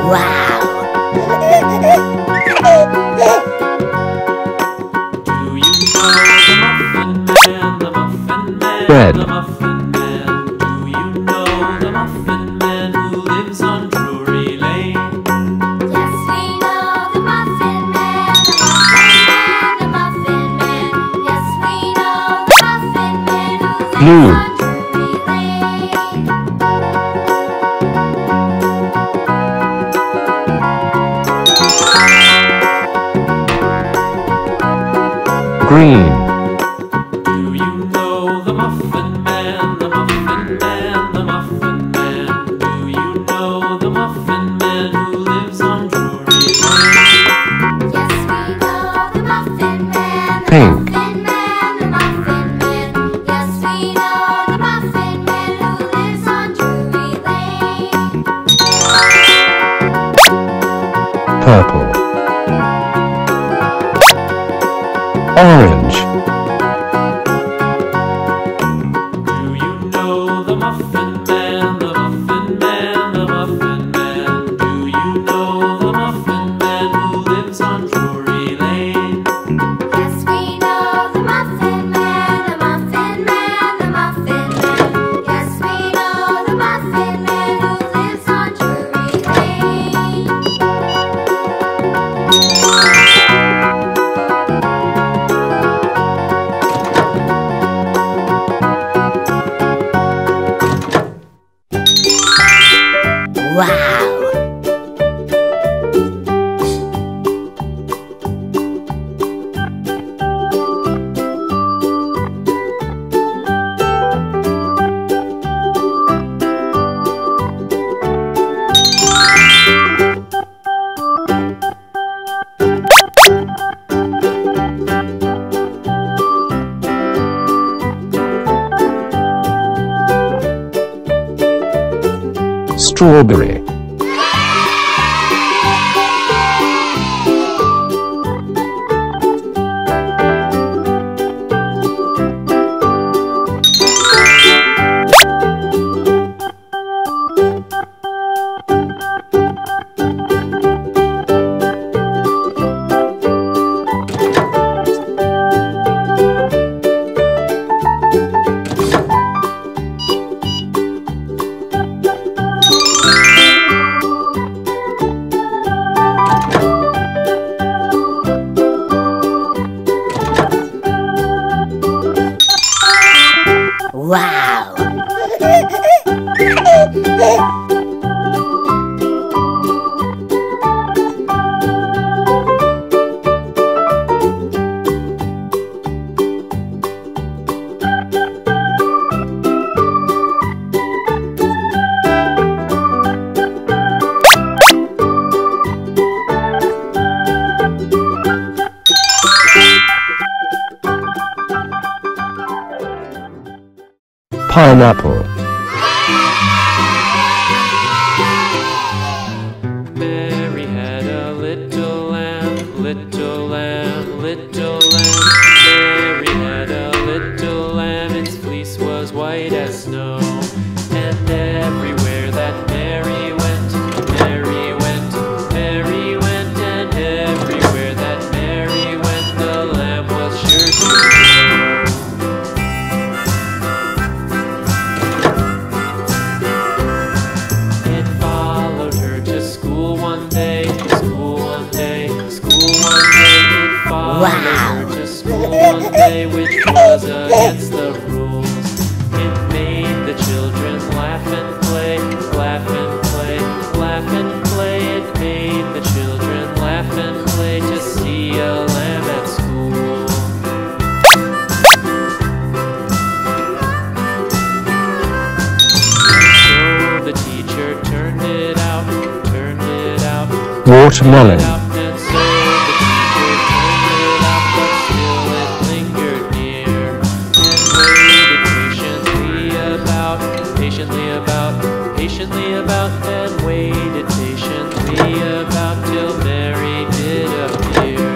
Wow! Do you know the Muffin Man, the Muffin Man, Bread. the Muffin Man? Do you know the Muffin Man who lives on Drury Lane? Yes, we know the Muffin Man, the Muffin Man, the Muffin Man. Yes, we know the Muffin Man who lives Blue. on Drury Lane. Green. Do you know the Muffin Man, the Muffin Man, the Muffin Man? Do you know the Muffin Man who lives on Drury Lane? Yes, we know the Muffin Man, the Pink. Muffin Man, the Muffin Man. Yes, we know the Muffin Man who lives on Drury Lane. Purple. Orange. Do you know the Muffin Man, the Muffin Man, the Muffin Man? Do you know the Muffin Man who lives on Drury Lane? Yes, we know the Muffin Man, the Muffin Man, the Muffin Man. Yes, we know the Muffin Man who lives on Drury Lane. Wow! Strawberry. Wow! Pineapple. Mary had a little lamb, little lamb, little lamb. Mary had a little lamb, its fleece was white as snow. And everywhere that Mary went, Mary went, Mary went. And everywhere that Mary went, the lamb was sure to go. It followed her to school one day, school one day, school one day. It followed Wow. her to school one day, which was against the rules. It made the children laugh and play, laugh and play, laugh and play. It made the children laugh and play to see a lamb at school. So the teacher turned it out, turned it out, Watermelon. and so the teacher turned it out, but still it lingered near, and waited patiently about, and waited patiently about till Mary did appear.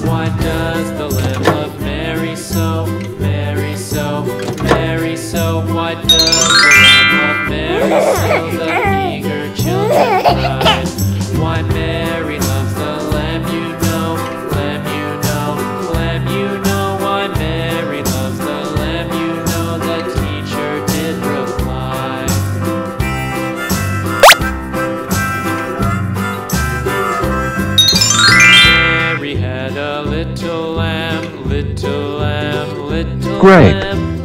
Why does the lamb love Mary so, Mary so, Mary so? little lamb, little Grape. lamb.